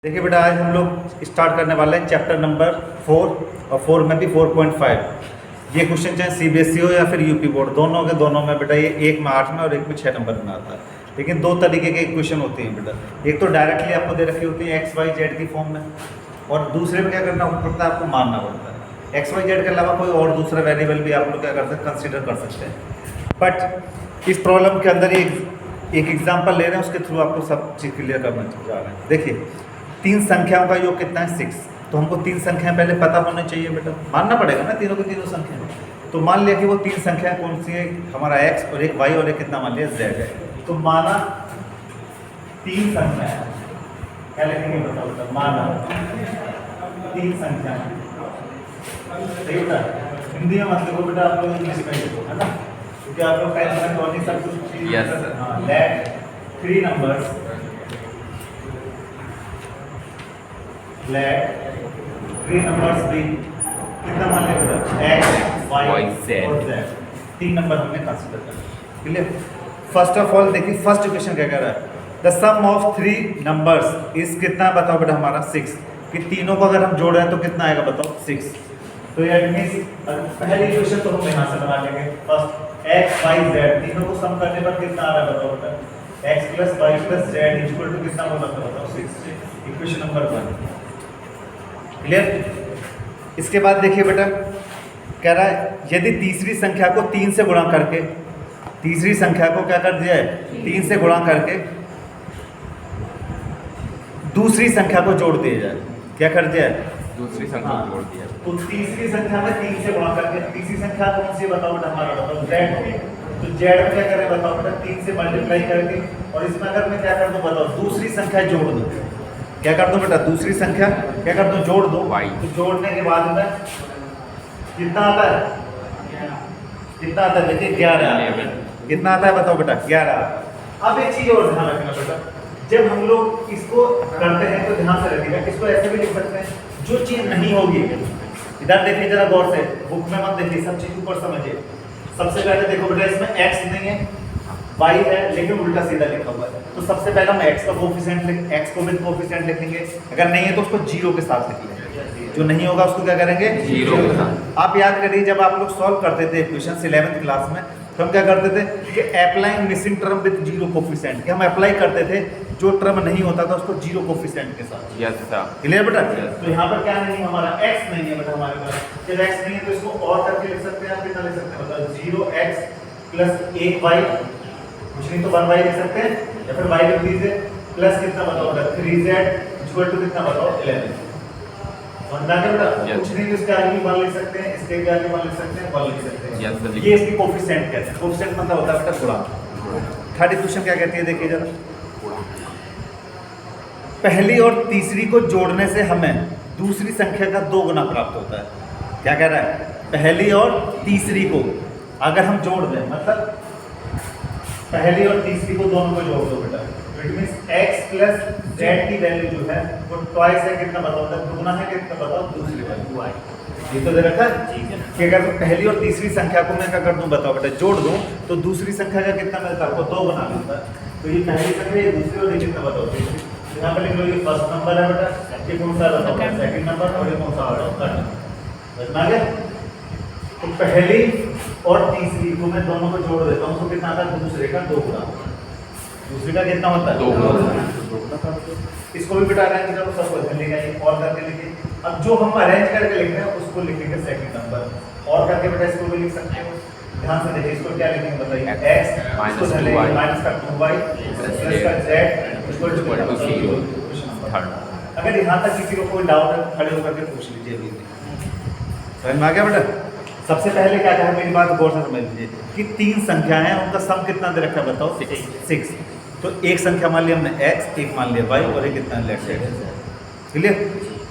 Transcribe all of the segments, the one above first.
देखिए बेटा, आज हम लोग स्टार्ट करने वाले हैं चैप्टर नंबर 4 और 4 में भी 4.5। ये क्वेश्चन चाहे सीबीएसई हो या फिर यूपी बोर्ड, दोनों में बेटा ये एक में 8 में और एक में 6 नंबर में आता है। लेकिन दो तरीके के क्वेश्चन होते हैं बेटा। एक तो डायरेक्टली आपको दे रखी होती है एक्स वाई जेड की फॉर्म में, और दूसरे में क्या करना पड़ता है, आपको मानना पड़ता है। एक्स वाई जेड के अलावा कोई और दूसरा वेरिएबल भी आप लोग क्या कर सकते हैं, कंसिडर कर सकते हैं। बट इस प्रॉब्लम के अंदर एक एग्जाम्पल ले रहे हैं, उसके थ्रू आपको सब चीज़ क्लियर करना जा रहा है। देखिए, 3 संख्याओं का योग कितना है, 6। तो हमको 3 संख्याएं पहले पता होनी चाहिए बेटा, मानना पड़ेगा ना तीनों की तीनों संख्या। तो मान लिया कि वो 3 संख्याएं कौन सी है, हमारा x और एक y और एक कितना मान लिया z है। तो माना 3 संख्याएं, क्या लिखेंगे बताओ बेटा, माना 3 संख्याएं। सही होता है, हिंदी में मत लिखो बेटा, आप लोग इंग्लिश में लिखो, है ना, क्योंकि आप लोग कहीं सब कुछ। Yes sir. हाँ, लेट 3 नंबर्स, लेट 3 नंबर्स भी कितना मान लिया बेटा, x y और z। 3 नंबर हमने कंसीडर कर क्लियर। फर्स्ट ऑफ ऑल देखिए, फर्स्ट इक्वेशन क्या कह रहा है, the sum of 3 numbers is कितना बताओ बेटा, हमारा 6। कि तीनों को अगर हम जोड़ रहे हैं तो कितना आएगा बताओ, 6। तो ये मींस पहली इक्वेशन तो हम यहाँ से बना लेंगे। फर्स्ट x y z तीनों को सम करने पर कितना आ रहा है बताओ बेटा, x + y + z equal to कितना बोला था बताओ, 6। Equation number 1 clear. इसके बाद देखिए बेटा, कह रहा है यदि तीसरी संख्या को 3 से गुणा करके, तीसरी संख्या को क्या कर दिया है, 3 से गुणा करके दूसरी संख्या को जोड़ दिया जाए। क्या कर दिया है, दूसरी संख्या को जोड़ दिया। तो तीसरी संख्या में 3 से गुणा करके, तीसरी संख्या कौन सी बताओ बेटा, हमारा बताओ z। तो z में क्या करें बताओ बेटा, 3 से मल्टीप्लाई करके, और इसमें अगर मैं क्या कर दूं बताओ, दूसरी संख्या जोड़ दूं। क्या कर दो बेटा, दूसरी संख्या क्या कर दो, जोड़ दो। तो जोड़ने के बाद में कितना आता है, कितना आता है, देखिए 11। कितना आता है बताओ बेटा, 11। अब एक चीज और ध्यान रखना बेटा, जब हम लोग इसको करते हैं तो ध्यान से रखिएगा, इसको ऐसे भी लिख सकते हैं, जो चीज नहीं होगी, इधर देखिए जरा गौर से, बुक में मत देखिए, सब चीज ऊपर समझिए। सबसे पहले देखो बेटा, इसमें x नहीं है, y है, लेकिन उल्टा सीधा लिखा हुआ है। तो सबसे पहले हम x का कोफिशिएंट x को विद कोफिशिएंट लिखेंगे, अगर नहीं है तो उसको 0 के साथ लिख लेंगे, जो नहीं होगा उसको क्या करेंगे, 0 के साथ। आप याद करिए, जब आप लोग सॉल्व करते थे इक्वेशन 11th क्लास में, तो हम क्या करते थे कि applying missing term with 0 coefficient, कि हम अप्लाई करते थे जो टर्म नहीं होता था उसको 0 कोफिशिएंट के साथ। यस सर, क्लियर बेटा। तो यहाँ पर क्या नहीं है, हमारा x नहीं है बेटा हमारे पास। जब x नहीं है तो इसको और करके लिख सकते हैं, आप कितना लिख सकते हैं बताओ, 0x + 1y, कुछ नहीं तो 1y लिख सकते हैं, या फिर y लिख दीजिए, प्लस कितना बताओ बेटा, 3z इक्वल टू कितना बताओ, 11। समझना क्या बेटा, कुछ नहीं तो इसके आगे भी 1 लिख सकते हैं, इसके आगे 1 लिख सकते हैं, 1 लिख सकते हैं। Yes sir. ये इसकी कोफिशिएंट कहते हैं। कोफिशिएंट मतलब होता है बेटा गुणा। थर्ड इक्वेशन क्या कहती है, देखिए जरा, पहली और तीसरी को जोड़ने से हमें दूसरी संख्या का 2 गुना प्राप्त होता है। क्या कह रहा है, पहली और तीसरी को अगर हम जोड़ दें, मतलब पहली और तीसरी को दोनों को जोड़ दो बेटा, इट मींस x + z की वैल्यू जो है वो ट्वाइस है, कितना बताओ, दुगना है, कितना बताओ, दूसरी वैल्यू y। ये तो दे रखा है कि अगर पहली और तीसरी संख्या को मैं क्या कर दूं बताओ बेटा, जोड़ दूं, तो दूसरी संख्या का कितना मिलता है, आपको 2 गुना मिलता है। तो ये पहली संख्या, ये दूसरी, और ये कितना बताओ, तीसरी। यहाँ पर लिख लो, ये फर्स्ट नंबर है बेटा, ये कौन सा बताओ, सेकंड नंबर, और ये कौन सा बताओ, थर्ड नंबर। समझ गया। तो पहली और तीसरी को मैं दोनों को जोड़ देता हूँ, तो कितना आता है, दूसरे का 2 गुना। दूसरे का कितना होता है, 2 गुना। इसको भी बेटा अरेंज करो, सबको लिखेगा, ये और करके लिखिए। अब जो हम अरेंज करके लिख रहे हैं उसको लिखेंगे सेकंड नंबर, और करके बेटा इसको भी लिख सकते हो। ध्यान से देखिए, इसको क्या लिखेंगे बताइए, x इसको चलेगा माइनस का 2y प्लस का z इक्वल टू 0। अगर यहाँ तक किसी को कोई डाउट है, खड़े होकर के पूछ लीजिए अभी। समझ में आ गया बेटा। सबसे पहले क्या कहा, मेरी बात गौर से समझ लीजिए कि 3 संख्या है, उनका सम कितना दे रखा है बताओ, 6। तो एक संख्या मान लिया हमने x, एक मान लिया y, और एक कितना लेफ्ट साइड है। क्लियर।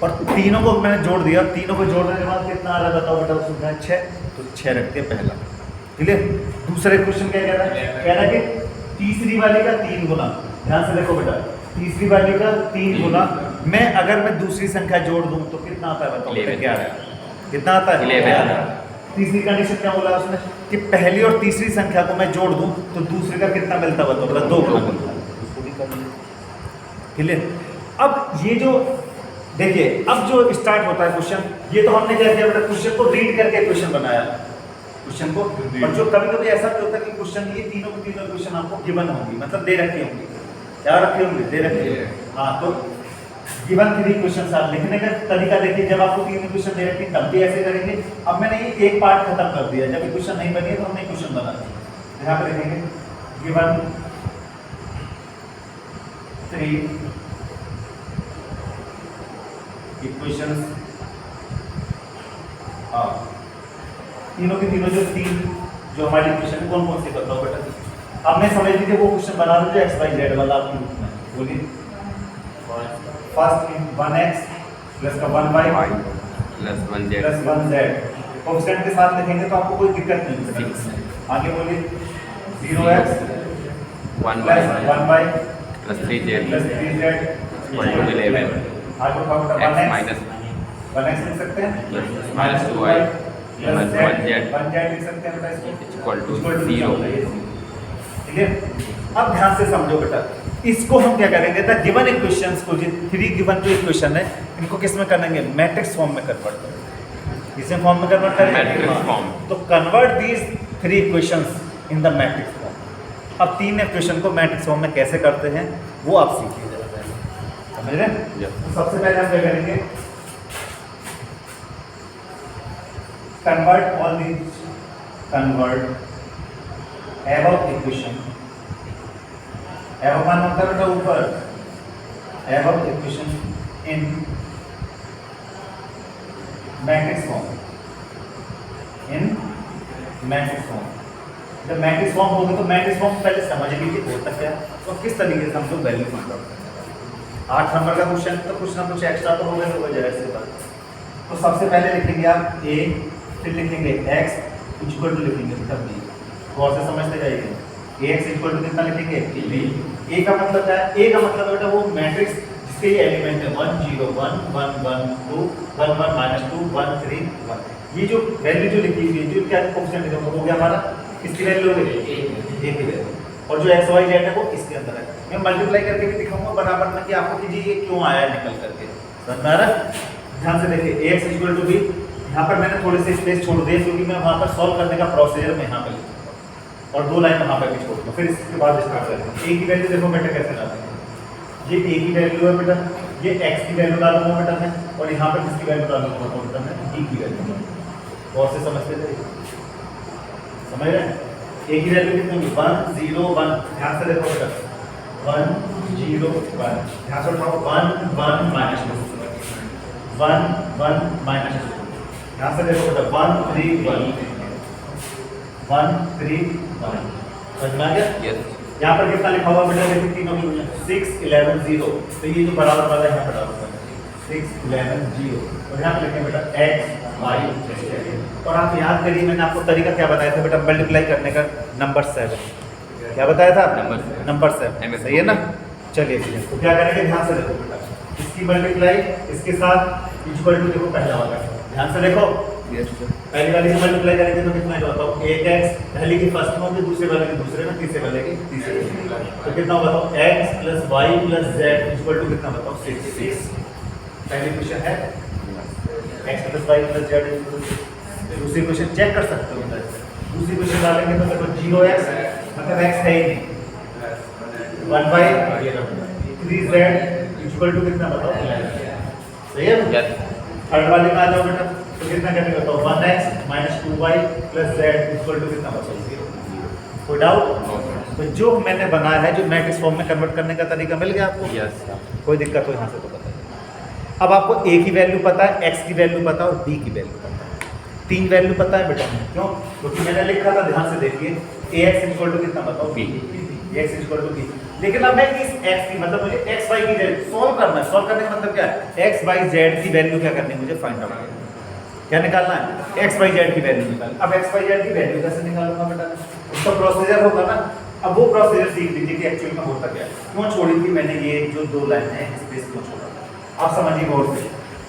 और तीनों को मैंने जोड़ दिया, तीनों को जोड़ने के बाद कितना आ रहा है बताओ बेटा, उसमें 6, तो 6 रखते हैं पहला। क्लियर। दूसरा क्वेश्चन क्या कह रहा है, कह रहा है कि तीसरी वाली का 3 गुना। ध्यान से देखो बेटा, तीसरी वाली का 3 गुना मैं अगर मैं दूसरी संख्या जोड़ दूं तो कितना आता है बताओ, 11। कितना आता है, 11। तीसरी कंडीशन क्या बोला उसने, कि पहली और तीसरी संख्या को मैं जोड़ दूं तो दूसरे का कितना मिलता बताओ, 2 गुना मिलता है। क्लियर। अब ये जो देखिए, अब जो स्टार्ट होता है क्वेश्चन, ये तो हमने क्या किया बेटा, क्वेश्चन को रीड करके क्वेश्चन बनाया क्वेश्चन को। और जो कभी कभी ऐसा भी होता है कि क्वेश्चन, ये तीनों के तीनों क्वेश्चन आपको गिवन होंगी, मतलब दे रखी होंगी। क्या रखे होंगे? दे रखे होंगे। हाँ, तो गिवन 3 क्वेश्चन आप लिखने का तरीका देखिए। जब आपको 3 क्वेश्चन दे रखे तब भी ऐसे करेंगे। अब मैंने ये एक पार्ट खत्म कर दिया, जब क्वेश्चन नहीं बनी है तो हमने क्वेश्चन बना दिया। यहाँ पे लिखेंगे गिवन 3 इक्वेशंस, हाँ तीनों की तीनों जो 3 जो हमारी इक्वेशन कौन कौन सी बताओ बेटा। अब मैं समझ लीजिए वो क्वेश्चन बना दो जो एक्स वाई जेड वाला आपके रूप में। बोलिए, फर्स्ट 1x प्लस का 1y plus 1z plus 1z coefficient के साथ लिखेंगे तो आपको कोई दिक्कत नहीं होगी। आगे बोलिए 0x 1y 1y plus 3z plus 3z equal to 11 आगे power x 1x minus 1x लिख सकते हैं minus 2y plus plus 1z 1z लिख सकते हैं बेटा इसको इक्वल टू 0। ठीक है। अब ध्यान से समझो बेटा, इसको हम क्या करेंगे था, गिवन इक्वेशंस को, जो 3 गिवन जो इक्वेशन है इनको किस में करेंगे, मैट्रिक्स फॉर्म में कन्वर्ट करेंगे। किस फॉर्म में कन्वर्ट करेंगे? Matrix form. तो convert these 3 equations in the matrix form. अब 3 इक्वेशन को मैट्रिक्स फॉर्म में कैसे करते हैं वो आप सीखिए जरा पहले, समझ रहे हैं? तो सबसे पहले हम क्या करेंगे, convert all these, convert above equation, above मान होता है बेटा ऊपर, above equation in matrix form, in matrix form. जब मैट्रिक्स फॉर्म होगी तो मैट्रिक्स फॉर्म पहले समझ लीजिए होता क्या, तो किस तरीके से हम लोग वैल्यू फाइंड आउट करते हैं। 8 नंबर का क्वेश्चन तो कुछ ना कुछ एक्स्ट्रा तो होगा ही होगा, जाहिर सी बात। तो सबसे पहले लिखेंगे आप a, फिर लिखेंगे x इक्वल टू लिखेंगे तब b, गौर से समझते जाइए। ax इक्वल टू कितना लिखेंगे b। a का मतलब क्या है? a का मतलब बेटा वो मैट्रिक्स जिसके ये एलिमेंट है 1 0 1 1 1 2 1 1 -2 1 3 1। ये जो वैल्यू जो लिखी हुई है, जो क्या कोएफिशिएंट है वो हो गया हमारा, इसकी वैल्यू हो गई a की वैल्यू, और जो x y z है वो इसके अंदर है। मैं मल्टीप्लाई करके भी दिखाऊंगा बराबर में कि आपको कि जी ये क्यों आया निकल करके, समझ में आ रहा है? ध्यान से देखिए ax इक्वल टू b, यहाँ पर मैंने थोड़ी सी स्पेस छोड़ दी क्योंकि मैं वहाँ पर सॉल्व करने का प्रोसीजर मैं यहाँ पे लिखूंगा, और 2 लाइन वहाँ पर भी छोड़ दूँ, फिर इसके बाद स्टार्ट करेंगे। a की वैल्यू देखो बेटा कैसे डालेंगे, ये a की वैल्यू है बेटा, ये x की वैल्यू डालूंगा बेटा मैं, और यहाँ पर किसकी वैल्यू डालूंगा बेटा मैं, b की वैल्यू। बहुत से समझते थे, समझ रहे हैं? a की वैल्यू कितनी होगी 1 0 1, ध्यान से देखो बेटा 1 0 1, ध्यान से उठाओ 1 1 -2 1 1 -2, ध्यान से देखो बेटा 1 3 1 1 3 1, समझ में आ गया? यस। यहाँ पर कितना लिखा हुआ बेटा, देखिए तीनों की 6 11 0, तो ये जो बराबर वाला है यहाँ पर डालूंगा 6 11 0, और यहाँ पे लिखेंगे बेटा x y z। और आप याद करिए मैंने आपको तरीका क्या बताया था बेटा, मल्टीप्लाई करने का, नंबर 7। क्या बताया था? नंबर 7, सही है ना? चलिए ठीक है, तो क्या करेंगे, ध्यान से देखो बेटा, इसकी मल्टीप्लाई इसके साथ इक्वल टू, देखो पहला वाला, ध्यान से देखो, पहली वाले की मल्टीप्लाई करेंगे तो कितना होगा बताओ, 1x पहली की फर्स्ट में होगी, दूसरे वाले की दूसरे में, तीसरे वाले की तीसरे में, तो कितना होगा बताओ x plus y plus z equal to कितना बताओ 6। पहली क्वेश्चन है x plus y plus z, दूसरी क्वेश्चन चेक कर सकते हो बेटा, दूसरी क्वेश्चन डालेंगे तो देखो 0x मतलब x है ही नहीं, 1y 3z इक्वल टू कितना बताओ 11, सही है? थर्ड वाले में आ जाओ बेटा, तो कितना करने का बताओ 1x 2y plus z equal to कितना बताओ 0। कोई डाउट? तो जो मैंने बनाया है, जो मैट्रिक्स फॉर्म में कन्वर्ट करने का तरीका मिल गया आपको? यस। कोई दिक्कत हो यहाँ से तो बताइए। अब आपको a की वैल्यू पता है, x की वैल्यू पता है और b की वैल्यू पता है, 3 वैल्यू पता है बेटा, क्यों? क्योंकि मैंने लिखा था, ध्यान से देखिए ax इक्वल टू कितना बताओ b, x equal to b। लेकिन अब मैं इस x की मतलब मुझे x y की वैल्यू सॉल्व करना है, सॉल्व करने का मतलब क्या है, x y z की वैल्यू क्या करनी है मुझे, फाइंड आउट करना है। क्या निकालना है? x y z की वैल्यू निकालना। अब x y z की वैल्यू कैसे निकालूंगा बेटा, उसका प्रोसीजर होगा ना। अब वो प्रोसीजर सीख लीजिए कि एक्चुअली में होता क्या है, क्यों छोड़ी थी मैंने ये जो 2 लाइन है स्पेस क्यों छोड़ा, आप समझिए गौर से।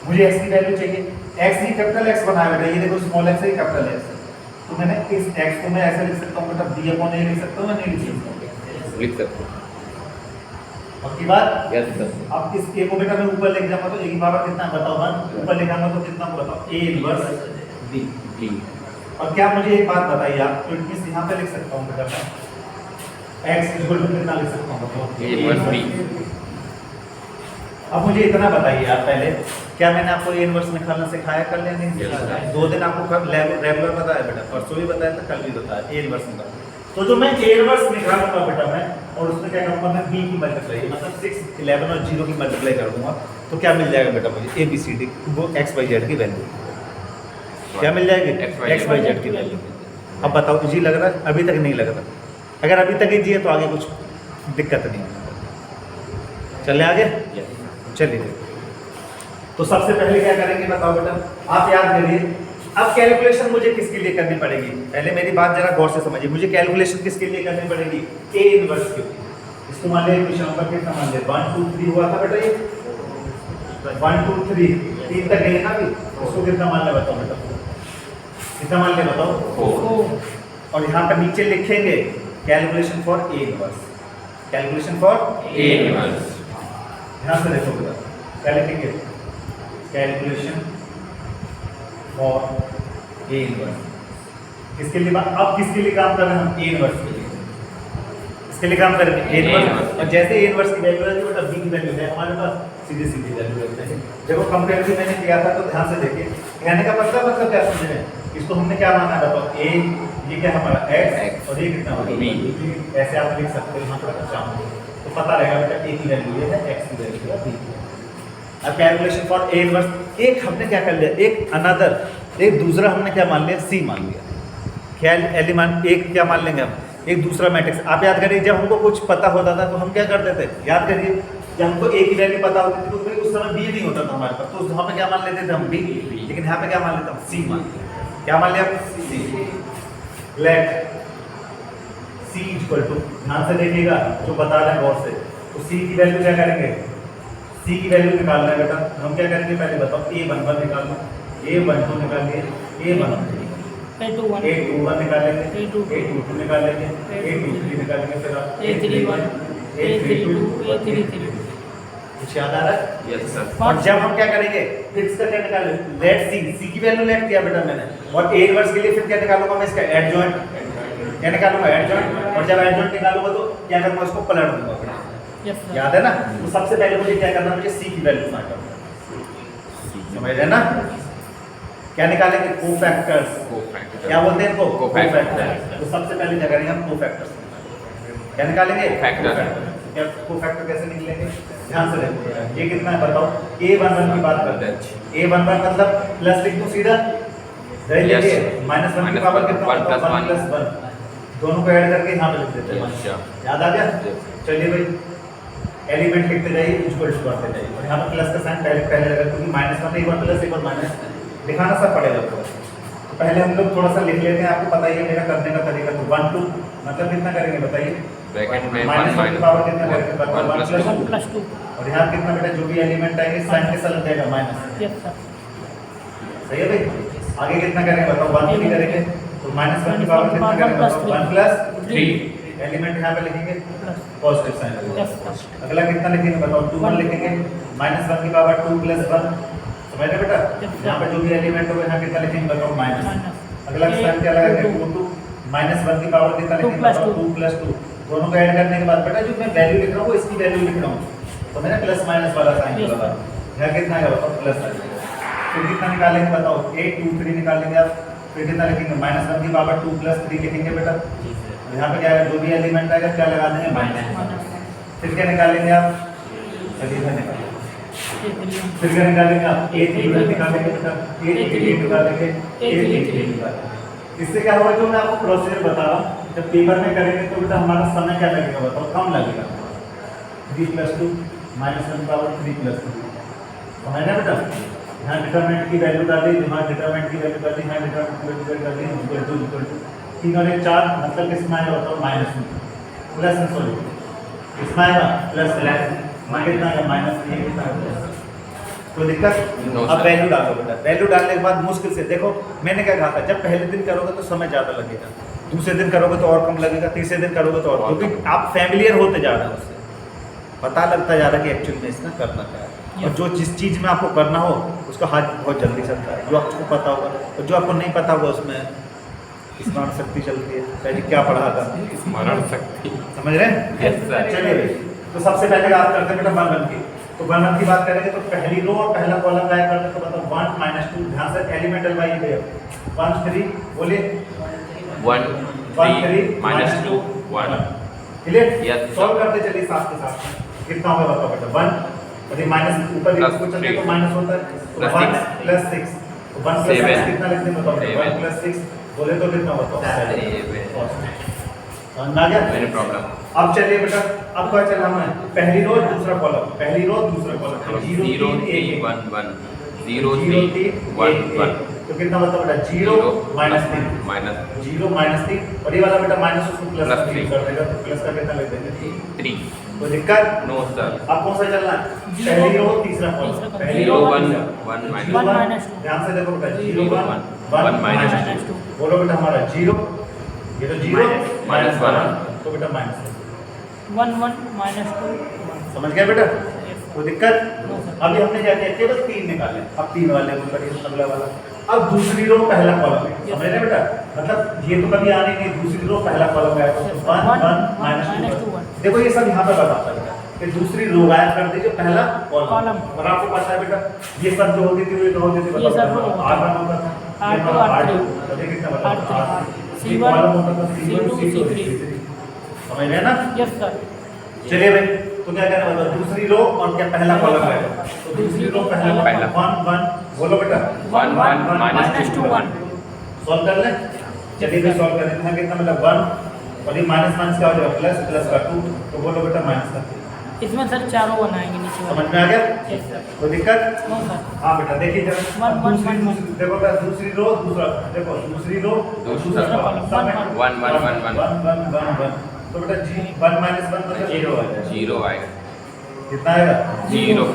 मुझे x की वैल्यू चाहिए, x ही कैपिटल X बनाया बेटा, ये देखो स्मॉल x है कैपिटल X, तो मैंने इस x को मैं ऐसे लिख सकता हूँ बेटा, b अपॉन a लिख सकता हूँ, मैं नहीं लिख सकता, लिख सकते हो। पक्की बात। Yes sir. अब इस ए को बेटा मैं ऊपर लेके जाऊंगा तो ए की पावर कितना बताओ 1, ऊपर ले जाऊंगा तो कितना बताओ a इनवर्स b। बी। और क्या मुझे एक बात बताइए आप, तो इट मींस यहाँ पे लिख सकता हूँ बेटा मैं x इक्वल टू कितना लिख सकता हूँ बताओ A इनवर्स B। अब मुझे इतना बताइए आप पहले, क्या मैंने आपको ए इनवर्स निकालना सिखाया कल या नहीं Yes, सिखाया? sir. 2 दिन आपको कब रेगुलर बताया बेटा, परसों भी बताया था, कल भी बताया ए इनवर्स निकाल। तो जो मैं ए इनवर्स निकालूंगा बेटा मैं, और उसमें क्या करूंगा मैं b की मल्टीप्लाई, मतलब 6, 11 और 0 की मल्टीप्लाई कर दूंगा, तो क्या मिल जाएगा बेटा मुझे ए बी सी डी वो x y z की वैल्यू। क्या मिल जाएगी? x y z की वैल्यू। अब बताओ इजी लग रहा है? अभी तक नहीं लग रहा। अगर अभी तक इजी है तो आगे कुछ दिक्कत नहीं है। चले आगे, यस। चलिए। तो सबसे पहले क्या करेंगे बताओ बेटा, आप याद करिए। अब कैलकुलेशन मुझे किसके लिए करनी पड़ेगी, पहले मेरी बात जरा गौर से समझिए। मुझे कैलकुलेशन किसके लिए करनी पड़ेगी? ए इनवर्स के लिए। इसको मान लिया क्वेश्चन नंबर कितना मान लिया 1 2 3 हुआ था बेटा, ये 1 2 3 3 तक गई है ना अभी, उसको कितना मान लिया बताओ बेटा, कितना मान लिया बताओ 4। और यहाँ पर नीचे लिखेंगे calculation for A inverse, calculation for A inverse. ध्यान से देखो बेटा, क्या लिखेंगे? Calculation for A inverse. किसके लिए अब किसके लिए काम कर रहे हैं हम? ए इनवर्स के लिए। इसके लिए काम करेंगे ए इनवर्स। और जैसे ए इनवर्स की वैल्यू है बेटा बी की वैल्यू है हमारे पास, सीधी सीधी वैल्यू रहते हैं। देखो कंपैरिजन मैंने किया था तो ध्यान से देखिए, कहने का मतलब क्या समझ रहे हैं? इसको हमने क्या माना है बताओ? ए, ये क्या हमारा x और ये कितना होगा B। ऐसे आप लिख सकते हो यहाँ पर चाहो तो पता रहेगा बेटा ए की वैल्यू ये है, x की वैल्यू है b। अब कैलकुलेशन फॉर ए इनवर्स, एक हमने क्या कर लिया, एक अनदर, एक दूसरा हमने क्या मान लिया? सी मान लिया। क्या एलिमेंट एक क्या मान लेंगे हम? एक दूसरा मैट्रिक्स। आप याद करिए जब हमको कुछ पता होता था तो हम क्या करते थे, याद करिए जब हमको ए की वैल्यू पता होती थी तो फिर उस समय बी नहीं होता था हमारे पास, तो वहाँ पे क्या मान लेते थे हम? बी। लेकिन यहाँ पे क्या मान लेते हम? सी मान लिया। क्या मान लिया? सी। लेट सी इक्वल टू, ध्यान से देखिएगा जो बता रहे हैं गौर से, तो सी की वैल्यू क्या करेंगे? सी की वैल्यू निकाल रहे हैं बेटा, हम क्या करेंगे पहले बताओ? a11 निकाल लो, a12 निकाल लिए, a21 निकाल लेंगे, a22 निकाल लेंगे, a23 निकाल लेंगे, फिर आप A31 A32 A33। कुछ याद आ रहा है? Yes sir. और जब हम क्या करेंगे फिक्स का क्या निकालें? लेट सी की वैल्यू लेट किया बेटा मैंने, और ए इनवर्स के लिए फिर क्या निकालूंगा मैं? इसका एडजॉइंट, क्या निकालूंगा? एडजॉइंट। और जब एडजॉइंट निकालूंगा तो क्या करूंगा? इसको पलट दूंगा बेटा, याद है ना? तो सबसे पहले मुझे क्या करना है? मुझे सी की वैल्यू फाइंड करना है, समझ रहे ना? क्या निकालेंगे? कोफैक्टर्स। क्या बोलते हैं इनको? कोफैक्टर्स। तो सबसे पहले क्या करेंगे हम? कोफैक्टर्स। क्या निकालेंगे? कोफैक्टर। क्या कोफैक्टर कैसे निकलेंगे? ध्यान से देखो, ये कितना है बताओ? a11 की बात करते हैं, a11 मतलब प्लस लिख दूं सीधा, देखिए -1 की पावर कितना होता है? 1 + 1, दोनों को ऐड करके यहाँ पे लिख देते हैं। याद आ गया? चलिए भाई एलिमेंट लिखते जाइए, इक्वल टू करते जाइए, और यहाँ पर प्लस का साइन पहले लगा क्योंकि -1 एक बार प्लस एक बार माइनस दिखाना सब पड़ेगा। तो पहले हम लोग थोड़ा सा लिख लेते हैं, आपको पता ही है मेरा करने का तरीका। तो 1 2 मतलब कितना करेंगे बताइए? ब्रैकेट में -1 की पावर कितना करेंगे बताओ? 1 + 2। 1+2। और यहाँ कितना बेटा जो भी एलिमेंट आएंगे साइन के साथ लग जाएगा माइनस। Yes sir. सही है भाई? आगे कितना करेंगे बताओ? 1 3 करेंगे तो -1 की पावर कितना करेंगे बताओ? 1 + 3। एलिमेंट यहाँ पे लिखेंगे पॉजिटिव साइन लगेगा। Yes sir. अगला कितना लिखेंगे बताओ? 2 1 लिखेंगे, -1 की पावर 2 + 1, समझ रहे बेटा? यहाँ पे जो भी एलिमेंट होगा यहाँ कितना लिखेंगे बताओ? माइनस। अगला साइन क्या लगाएंगे? 2 2, -1 की पावर कितना लिखेंगे बताओ? 2 + 2, दोनों को ऐड करने के बाद बेटा जो मैं वैल्यू लिख रहा हूँ वो इसकी वैल्यू लिख रहा हूँ, तो मैंने प्लस माइनस वाला साइन लगा। यहाँ कितना है बताओ? प्लस आएगा। फिर कितना निकालेंगे बताओ? 8 2 3 निकालेंगे आप, फिर कितना लिखेंगे? -1 की पावर 2 + 3 लिखेंगे बेटा। यहाँ पे क्या है? जो भी एलिमेंट आएगा क्या लगा देंगे? माइनस। फिर क्या निकालेंगे आप? चलिए इधर निकालेंगे। फिर क्या निकालेंगे आप? a3 निकालेंगे बेटा, a3 निकालेंगे, a3 निकालेंगे। इससे क्या होगा? जो मैं आपको प्रोसीजर बता रहा हूँ जब पेपर में करेंगे तो बेटा हमारा समय क्या लगेगा बताओ? कम लगेगा। 3 + 2 -1 की पावर 3 + 2, समझ रहे बेटा? यहाँ डिटरमिनेंट की वैल्यू डाली, यहाँ डिटरमिनेंट की वैल्यू डाली, यहाँ डिटरमिनेंट की वैल्यू डाली, इक्वल टू 3 और 1 4, मतलब किसमें आएगा बताओ? माइनस में, प्लस में, सॉरी किसमें आएगा? प्लस में कितना आएगा? -1 कितना आएगा? कोई दिक्कत? अब वैल्यू डालो बेटा, वैल्यू डालने के बाद मुश्किल से देखो, मैंने क्या कहा था जब पहले दिन करोगे तो समय ज़्यादा लगेगा, दूसरे दिन करोगे तो और कम लगेगा, तीसरे दिन करोगे तो और, क्योंकि आप फैमिलियर होते जा रहे हो उससे। पता लगता जा रहा है कि एक्चुअल में इसमें करना क्या है। और जो जिस चीज़ में आपको करना हो उसका हाथ बहुत जल्दी चलता है, जो आपको पता होगा, और जो आपको नहीं पता होगा उसमें स्मरण शक्ति चलती है। पहले क्या पढ़ा था, स्मरण शक्ति। समझ रहे हैं? Yes, sir. चलिए भाई, तो सबसे पहले बात करते हैं बेटा 1 1 की। तो 1 1 की बात करेंगे तो पहली रो और पहला कॉलम गायब करते हैं, तो मतलब 1 - 2, ध्यान से एलिमेंटल वाई है 1 3 बोलिए 1 3 - 2 1 क्लियर। Yes. सॉल्व करते चलिए साथ के साथ। कितना होगा बताओ बेटा 1 और ये माइनस ऊपर Plus इसको चलते तो 3. माइनस होता है, तो Plus 1 6. + 6, तो 1 + 6 7. कितना लिखते हैं बताओ? 1 + 6 बोले तो कितना बताओ? समझ आ गया? मेरी प्रॉब्लम। अब चलिए बेटा, अब क्या चलना है? पहली रो दूसरा कॉलम, पहली रो दूसरा कॉलम, 0 0 3 3 1 1 0 3 1 1 तो कितना मतलब बेटा 0 - 3 माइनस 0 - 3 और ये वाला बेटा माइनस उसको प्लस Plus 3 3 कर देगा, तो प्लस का कितना लिख देंगे? 3 तो दिक्कत नो सर। अब कौन सा चलना है? Zero. पहली रो तीसरा कॉलम, तीसरा कॉलम। पहली 0 रो 1 तीसरा। 1 1 माइनस minus 2. ध्यान से देखो बेटा 0 0 1 1 1 minus minus 2. 2 बोलो बेटा हमारा 0, ये तो 0 minus 1 तो बेटा माइनस 1 1 - 2 1. समझ गया बेटा? Yes. कोई दिक्कत? No, sir. अभी हमने क्या किया, केवल 3 निकाले, अब 3 वाले को करिए अगला वाला। अब दूसरी रो पहला कॉलम है, Yes. समझ रहे बेटा? मतलब ये तो कभी आने नहीं, दूसरी रो पहला कॉलम है, तो Yes. 1 One, 1 one, -2 -2, 1. देखो ये सब यहाँ पे बताता है कि दूसरी रो गायब कर दीजिए, पहला कॉलम। Column. और आपको पता है बेटा ये सब जो होती थी वो होती थी ये सब रो होता R1 होता था, R2, R3. तो ये कितना बताओ? R3, ये C1, कॉलम होता था C1 C2, C2 C3. समझ रहे हैं ना? Yes sir. चलिए भाई, तो क्या कहना मतलब दूसरी रो और क्या पहला कॉलम है, तो दूसरी रो पहला पहला। 1 1 बोलो बेटा 1 1 minus 2 1. सॉल्व कर ले। चलिए भाई सॉल्व करें, यहाँ कितना मतलब 1 और ये माइनस माइनस क्या हो जाएगा प्लस, प्लस का 2, तो बोलो बेटा माइनस का 3। इसमें सर चारों बनाएंगे नीचे समझ वाले. में आ गया? Yes sir. कोई दिक्कत? No sir. हाँ बेटा देखिए जरा One, one, दूसरी one, one. दूसरी- देखो बेटा दूसरी रो दूसरा, देखो दूसरी रो दूसरा कॉलम, सब में 1 1 1 1 1 1 1 तो बेटा जी 1 - 1 मतलब 0 आ जाएगा। 0 आएगा। कितना आएगा? 0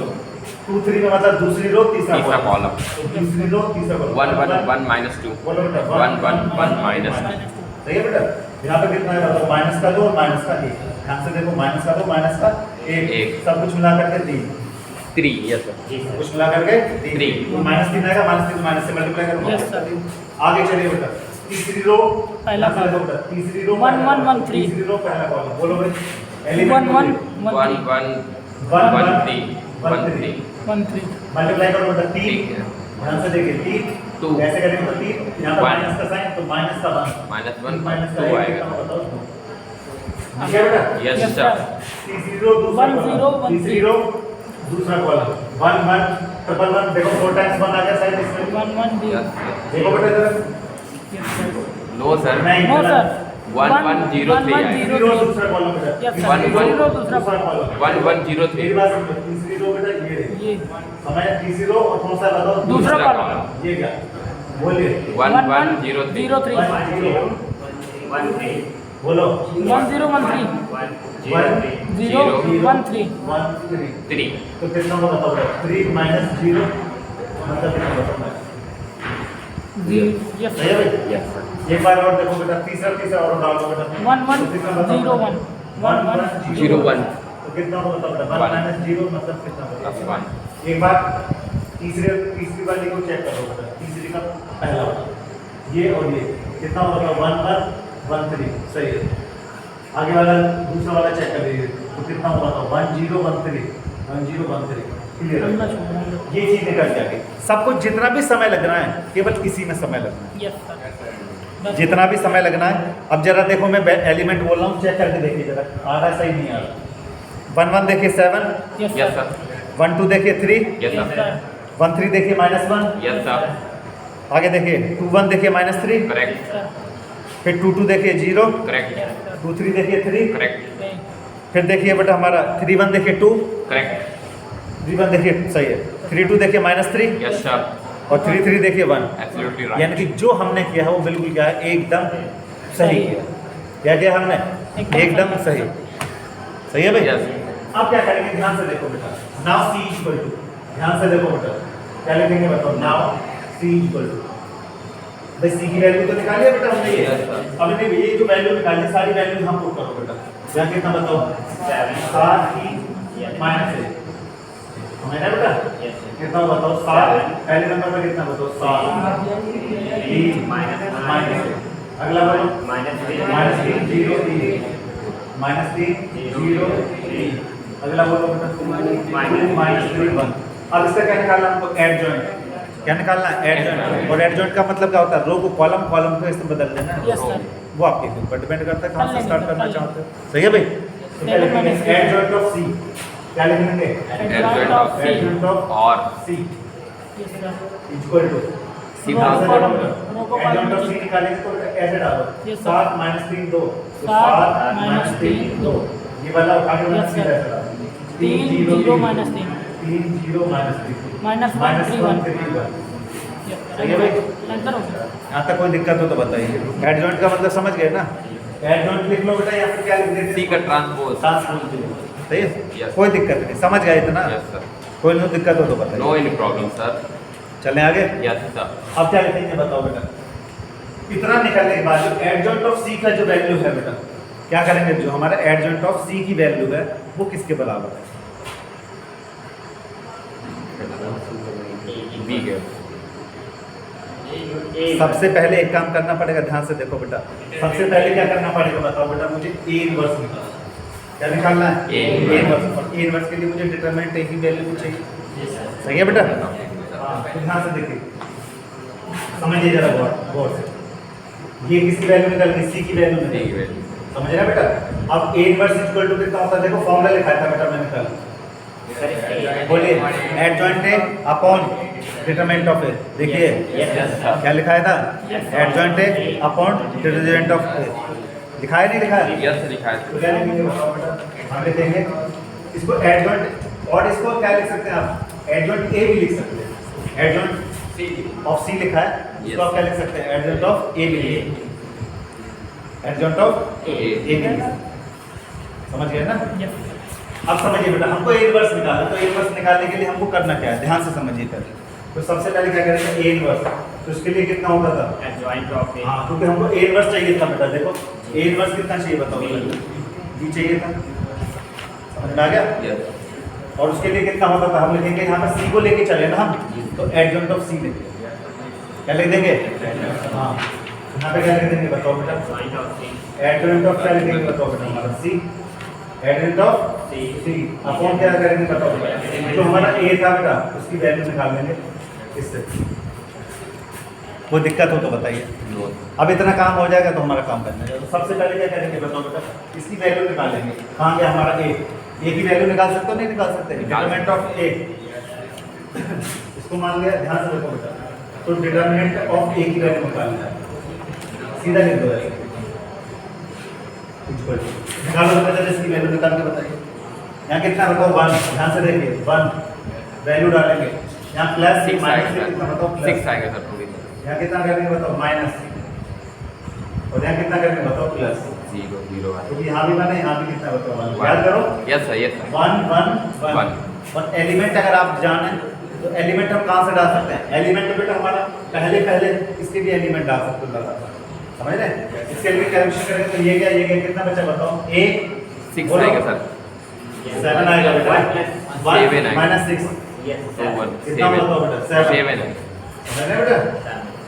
2 3 में मतलब दूसरी रो तीसरा तीसरा कॉलम। तो दूसरी रो तीसरा कॉलम 1 1 1 minus 2 बोलो बेटा 1 1 1 minus 2 minus 2. सही है बेटा? यहाँ पे कितना है तो माइनस का 2 और माइनस का 1, ध्यान से देखो माइनस का 2 माइनस का 1 एक। सब कुछ मिला करके 3, 3 यस सर। कुछ मिला करके 3 Three. तो माइनस 3 आएगा, माइनस 3 माइनस से मल्टीप्लाई करो Yes, sir. आगे चलिए बेटा तीसरी रो पहला ध्यान से देखो बेटा तीसरी रो 1 1 1 3. तीसरी रो पहला कॉलम बोलो भाई 1 1 1 1 1 1 1 1 3 1 3 1 3. मल्टीप्लाई करो बेटा 3 ठीक है। ध्यान से देखिए 3 Two. ऐसे करेंगे तो 3 यहाँ पर One. माइनस का साइन तो माइनस का 1 माइनस 1 माइनस का 2 1 आएगा। बताओ ठीक है बेटा? Yes Yes, sir. sir. तीसरी रो दूसरा 1 0 कॉलम 1 तीसरी 3. रो दूसरा कॉलम 1 1 ट्रिपल 1 देखो 4 टाइम्स 1 आ गया साइड इसमें 1 1 0. यस देखो बेटा इधर Yes sir. No sir. नहीं No sir. 1 1 0 3 आएगा। तीसरी रो दूसरा कॉलम बेटा Yes sir. 1 1 0 दूसरा कॉलम 1 1 0 मेरी 3 बात सुनो तीसरी रो बेटा ये रही ये समय तीसरी रो और कौन सा बताओ दूसरा दूसरा कॉलम. ये क्या बोलिए 1 1 0 3 0 3. 1 3 बोलो 1 0 1 3. 1 0 1 3. 1 3 3 तो कितना होगा बताओ 3 माइनस 0 मतलब कितना बताओ Yes सही है sir. भाई यस सर। एक बार और देखो बेटा तीसरा और डालो बेटा 1 1 0 1. 1 1 0 1 तो कितना होगा बेटा 1 One. माइनस 0 मतलब कितना होगा प्लस 1 एक बार तीसरी वाली को चेक करो बेटा तीसरी का पहला वाला ये और ये कितना होगा 1 1 1 3 सही है आगे वाला दूसरा वाला चेक कर लीजिए तो कितना होगा 1 0 1 3 1 0 1 3 क्लियर अंदर छोड़ो. ये चीज निकल जाएगी सबको जितना भी समय लगना है केवल इसी में समय लगना है Yes sir. जितना भी समय लगना है अब जरा देखो मैं एलिमेंट बोल रहा हूँ चेक करके देखिए जरा आ रहा है सही नहीं आ रहा 1 1 देखिए 7 Yes यस sir. सर। 1 2 देखिए 3 यस Yes सर। sir. 1 3 देखिए -1 यस सर। आगे देखिए 2 1 देखिए -3 करेक्ट Sir. फिर 2 2 देखिए 0 करेक्ट Yes sir. 2 3 देखिए 3 करेक्ट Okay. फिर देखिए बेटा हमारा 3 1 देखिए 2 करेक्ट 3 1 देखिए सही है 3 2 देखिए -3 यस सर। और 3 3 देखिए 1 एब्सोल्युटली यानी राइट। कि जो हमने किया है वो बिल्कुल क्या है एकदम सही किया क्या किया हमने एकदम सही सही है भाई यस अब क्या करेंगे ध्यान से देखो बेटा नाउ c इक्वल टू ध्यान से देखो बेटा क्या लिखेंगे बताओ नाउ c इक्वल टू भाई c की वैल्यू तो निकालिए बेटा हमने ये Yes, sir. अब नहीं ये जो वैल्यू निकाली सारी वैल्यू हम पुट करो बेटा यहाँ कितना बताओ 7 7 की माइनस 1 समझना बेटा कितना बताओ 7 पहले नंबर पे कितना बताओ 7 3 माइनस अगला बोलो -3 0 3 -3 0 3 अगला बोलो बेटा -3 1 अब इसका क्या निकालना हमको एड जॉइंट क्या निकालना है एड जॉइंट और एड जॉइंट का मतलब क्या होता है रो को कॉलम कॉलम को इसमें बदल देना यस सर वो आपके ऊपर डिपेंड करता है कहाँ से स्टार्ट करना चाहते हो सही है भाई तो क्या Seven लिखेंगे minus adjoint of C क्या लिखेंगे adjoint of ad C joint of और C yes sir equal to सीधा रो कॉलम रो को adjoint column of C निकालेंगे तो ऐसे डालो Yes, sir. 7 -3 2 7 7 -3 -3 2 ये वाला उठा के Yes, सीधा sir. चला 3 0 -3 3 0 -3 -1 3 1 -1 yes सही है भाई? आंसर हो गया यहाँ तक कोई दिक्कत हो तो बताइए एड जॉइंट का मतलब समझ गए ना एड जॉइंट लिख लो बेटा या फिर क्या लिख देते सी का ट्रांसपोज सही है Yes. कोई दिक्कत नहीं समझ गए इतना यस सर कोई नो दिक्कत हो तो बताइए नो एनी प्रॉब्लम सर चलें आगे यस सर अब क्या लिखेंगे बताओ बेटा इतना निकलने के बाद जो एडजॉइंट ऑफ सी का जो वैल्यू है बेटा क्या करेंगे जो हमारा एडजॉइंट ऑफ सी की वैल्यू है वो किसके बराबर है बी के सबसे पहले एक काम करना पड़ेगा ध्यान से देखो बेटा सबसे पहले क्या करना पड़ेगा बताओ बेटा मुझे ए इनवर्स निकालना क्या निकालना है A ए इनवर्स और ए इनवर्स के लिए मुझे डिटरमिनेंट ए की वैल्यू चाहिए सही है बेटा हाँ तो ध्यान से देखिए समझिए जरा गौर से ये किसकी वैल्यू निकल गई सी की वैल्यू सी निकल की गई वैल्यू समझ रहे बेटा अब ए इनवर्स इक्वल टू कितना होता है देखो फॉर्मूला लिखा था बेटा मैंने कल बोलिए adjoint A upon determinant of A देखिए यस सर क्या लिखा था adjoint A upon determinant of A लिखा है नहीं लिखा है यस लिखा है तो क्या लिखेंगे बताओ बेटा हम लिखेंगे इसको एडजॉइंट और इसको क्या लिख सकते हैं आप एडजॉइंट ए भी लिख सकते हैं एडजॉइंट ऑफ सी लिखा है इसको आप क्या लिख सकते हैं एडजॉइंट ऑफ ए भी लिख एडजॉइंट ऑफ ए भी लिख समझ गए ना यस अब समझिए बेटा हमको ए इनवर्स निकालना तो ए इनवर्स निकालने के लिए हमको करना क्या है ध्यान से समझिए पहले तो सबसे पहले क्या करेंगे ए इनवर्स तो इसके लिए कितना होता था एडजॉइंट ऑफ ए हाँ क्योंकि हमको ए इनवर्स चाहिए था बेटा देखो ए इनवर्स कितना चाहिए बताओ जी चाहिए था समझ में आ गया यस और उसके लिए कितना होता था हम लिखेंगे यहाँ पर सी को लेके चले ना हम तो एडजॉइंट ऑफ सी लिखेंगे क्या लिख देंगे हाँ यहाँ पे क्या लिख देंगे बताओ बेटा adjoint of C adjoint of क्या लिखेंगे बताओ बेटा हमारा C adjoint of C upon क्या करेंगे बताओ बेटा जो हमारा ए था बेटा उसकी वैल्यू निकाल लेंगे इससे वो दिक्कत हो तो बताइए नो अब इतना काम हो जाएगा तो हमारा काम करना है तो सबसे पहले क्या करेंगे बताओ बेटा इसकी वैल्यू निकालेंगे कहाँ गया हमारा ए की वैल्यू निकाल सकते हो नहीं निकाल सकते डिटरमिनेंट ऑफ ए इसको मान लिया ध्यान से देखो बेटा तो डिटरमिनेंट ऑफ ए की वैल्यू निकालना है सीधा लिख दो निकालो बेटा इसकी वैल्यू निकाल के बताइए यहाँ कितना बताओ 1 ध्यान से देखिए 1 वैल्यू डालेंगे यहाँ प्लस सिक्स माइनस आएगा कितना बताओ सर प्लस 6 आएगा सर पूरी यहाँ कितना करेंगे बताओ माइनस और यहाँ कितना करेंगे बताओ प्लस 0 0 क्योंकि यहाँ भी बने यहाँ भी कितना बताओ 1 याद करो यस सर 1 1 1 और एलिमेंट अगर आप जाने तो एलिमेंट हम कहाँ से डाल सकते हैं एलिमेंट बेटा हमारा पहले इसके भी एलिमेंट डाल सकते हो लगातार समझ रहे इसके लिए कैलकुलेशन करेंगे तो ये क्या कितना बचा बताओ ए 6 आएगा सर 7 आएगा बेटा 7 1 माइनस 6 यस तो 1 कितना बताओ बेटा 7 7 है समझ रहे बेटा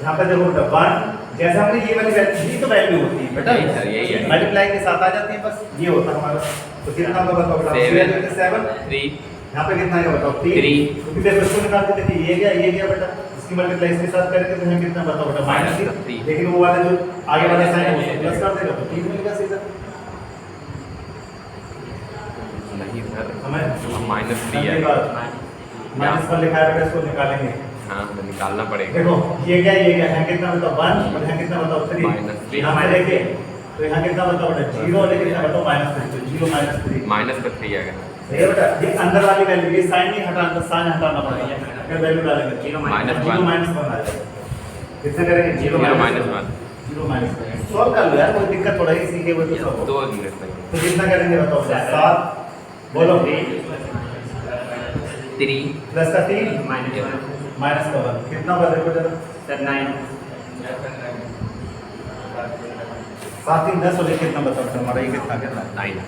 यहाँ पे देखो बेटा 1 जैसे हमने ये वाली वैल्यू ये तो वैल्यू होती है बेटा यही सर, यही है। मल्टीप्लाई के साथ आ जाती है बस ये होता है हमारा तो कितना होगा बताओ बेटा 7 3 यहाँ पे कितना आएगा बताओ 3 Three. क्योंकि देखो इसको निकाल के देखिए ये गया बेटा इसकी मल्टीप्लाई इसके साथ करेंगे तो हमें कितना बताओ बेटा Minus -3 3. लेकिन वो वाला जो आगे वाला साइन है उसको प्लस कर देगा तो 3 मिलेगा सीधा नहीं सर हमें -3 के है बाद माइनस पर लिखा है बेटा इसको निकालेंगे हाँ तो निकालना पड़ेगा देखो ये क्या यहाँ कितना बताओ 1 और यहाँ कितना बताओ 3 -3. यहाँ पे देखिए तो यहाँ कितना बताओ बेटा 0 और कितना बताओ -3 तो 0 -3 माइनस का 3 आएगा ये बेटा ये अंदर वाली वैल्यू ये साइन नहीं हटाना साइन हटाना पड़ेगा अगर वैल्यू डालेंगे 0 0 -1 -1 आ जाएगा कितना करेंगे 0 0 -1 0 -1 सॉल्व कर लो यार कोई दिक्कत थोड़ा ही सीखे हुए तो सब हो। 2 मिनट में तो कितना करेंगे बताओ 7 बोलो 3 प्लस का 3 -1 माइनस का 1 कितना होगा देखो जरा सर 9 7 3 10 और ये कितना बताओ हमारा ये कितना 9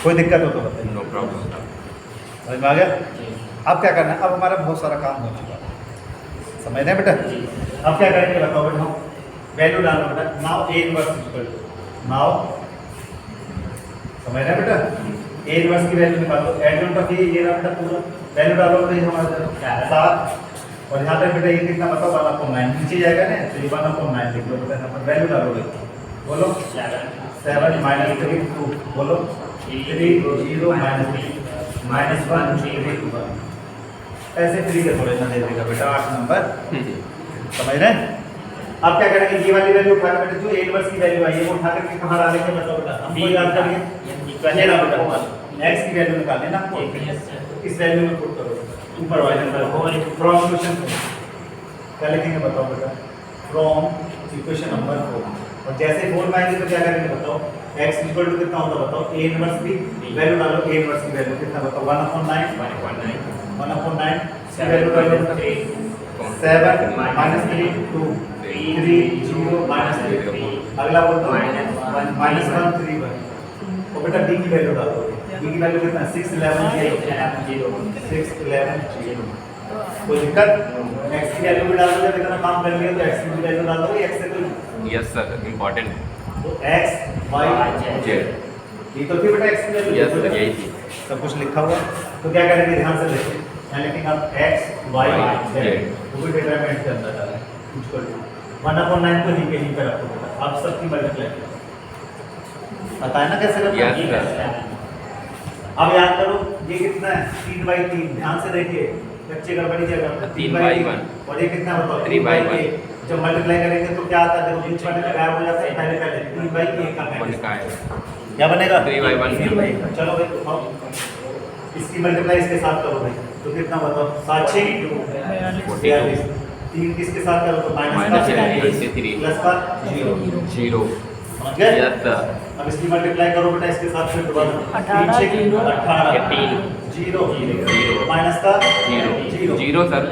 कोई दिक्कत हो तो बताइए नो प्रॉब्लम समझ में आ गया? अब क्या करना है? अब हमारा बहुत सारा काम हो चुका है, समझ रहे हैं बेटा? अब क्या करेंगे बताओ बेटा? हम वैल्यू डालना बेटा। Now A inverse equal to, now समझ रहे हैं बेटा? ए इनवर्स की वैल्यू निकालो। एडजॉइंट ऑफ ये रहा बेटा पूरा वैल्यू डालो तो ये हमारा 7 और यहाँ पे बेटा ये कितना बताओ 1/9 नीचे जाएगा ना, तो ये 1/9 लिख लो बेटा। यहाँ पर वैल्यू डालोगे, बोलो 7 माइनस 3 2, बोलो 3 0 माइनस 1 3 1। ऐसे फ्री के थोड़े ना दे देगा बेटा 8 नंबर, समझ रहे हैं? अब क्या करेंगे? ये वाली वैल्यू उठा कर बेटा जो ए इनवर्स की वैल्यू आई है वो उठा करके कहाँ डालेंगे बताओ बेटा? हमको याद करिए, पहले ना बेटा x की वैल्यू निकाल लेना, इस वैल्यू में पुट करो ऊपर वाले नंबर फ्रॉम इक्वेशन क्या लिखेंगे बताओ बेटा? From equation number 4। और जैसे 4 में आएंगे तो क्या करेंगे बताओ? x इक्वल टू कितना होता बताओ? a इनवर्स की वैल्यू डालो। a इनवर्स की वैल्यू कितना बताओ? 1/9 1/9 की वैल्यू डालो 7 माइनस 3 2 3 0 माइनस 3। अगला बोलता हूँ माइनस 1 3 1। और बेटा d की वैल्यू डालो। d की वैल्यू कितना? 6 11 0 6 11 0। कोई दिक्कत? x की वैल्यू भी डाल दो। जब इतना काम कर लिया तो x की वैल्यू डाल दो। x से तो यस सर, इम्पोर्टेंट। तो x y z ये तो थी बेटा x की वैल्यू। यस सर, यही थी। सब कुछ लिखा हुआ। तो क्या करेंगे ध्यान से देखो, यहाँ लिखेंगे आप x y z वो भी डिटरमिनेंट के अंदर डालें कुछ कर दो। 1/9 को ही पे रखो बेटा। अब सबकी मल्टीप्लाई करो, पता है ना कैसे करना Yes, है? sir. अब याद करो ये कितना है? 3/3। ध्यान से देखिए बच्चे गड़बड़ी क्या करते हैं? 3/1 और ये कितना बताओ? 3/1। जब मल्टीप्लाई करेंगे तो क्या आता है? देखो बीच वाले का गायब हो जाता है। पहले 3/1 का वन मैट्रिक्स का है क्या बनेगा? 3/1। 3/1। चलो भाई उठाओ, इसकी मल्टीप्लाई इसके साथ करो भाई, तो कितना बताओ? 7 6 42। 3 किसके साथ करो तो माइनस का 3 प्लस का 0 0। समझ गए? Yes sir. अब इसकी मल्टीप्लाई करो बेटा इसके साथ फिर दोबारा 18 3 6 0 18 0 माइनस का 0 0 सर।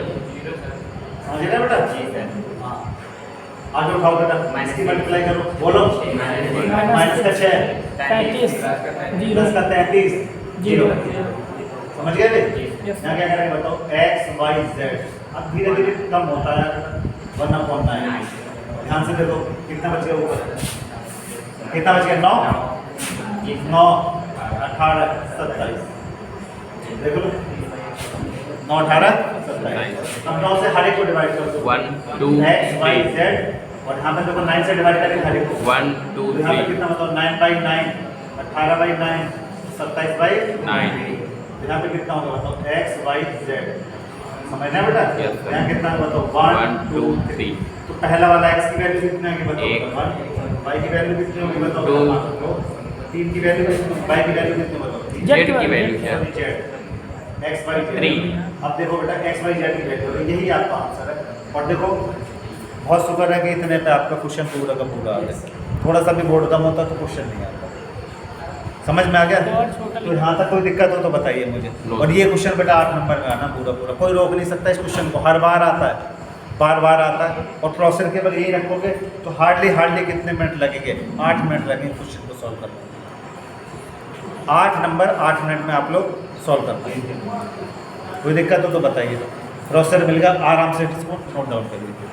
समझ गए बेटा? हाँ आगे उठाओ बेटा, इसकी मल्टीप्लाई करो, बोलो माइनस का 6 35 प्लस का 33 0। समझ गए भाई? यहाँ क्या करेंगे बताओ? x y z अब धीरे धीरे कम होता है 1/9। ध्यान से देखो कितना बच गया ऊपर? कितना बच गया? 9 18 27। देख लो 9 18 27। अब 9 से हर एक को डिवाइड कर दो। 1 2 x y 3 z और यहाँ पे देखो 9 से डिवाइड करेंगे हर एक को। 1 2 तो यहाँ पे 3 कितना बताओ? 9/9 18/9 27/9। यहाँ पे कितना होगा बताओ? x y z समझ रहे हैं बेटा? Yes, sir. यहाँ कितना होगा बताओ? 1 2 3। तो पहला वाला x की वैल्यू कितनी होगी बताओ? 1। y की वैल्यू कितनी होगी बताओ? 2। 3 की वैल्यू कितनी? y की वैल्यू कितनी बताओ? Z की वैल्यू क्या है? z x y z 3। अब देखो बेटा x y z की वैल्यू यही आपका आंसर है। और देखो बहुत शुक्र है कि इतने पे आपका क्वेश्चन पूरा का पूरा आ गया। थोड़ा सा भी बोर्ड कम होता तो क्वेश्चन नहीं आता। समझ में आ गया? तो यहाँ तक कोई दिक्कत हो तो बताइए मुझे। और ये क्वेश्चन बेटा 8 नंबर में आना पूरा पूरा, कोई रोक नहीं सकता इस क्वेश्चन को। हर बार आता है, बार बार आता है। और प्रोसेस केवल यही रखोगे तो हार्डली कितने मिनट लगेंगे? 8 मिनट लगेंगे क्वेश्चन को सॉल्व करने में। 8 नंबर 8 मिनट में आप लोग सॉल्व कर पाएंगे। कोई दिक्कत हो तो बताइए। प्रोसेसर मिल गया, आराम से इसको नोट डाउन कर लीजिए।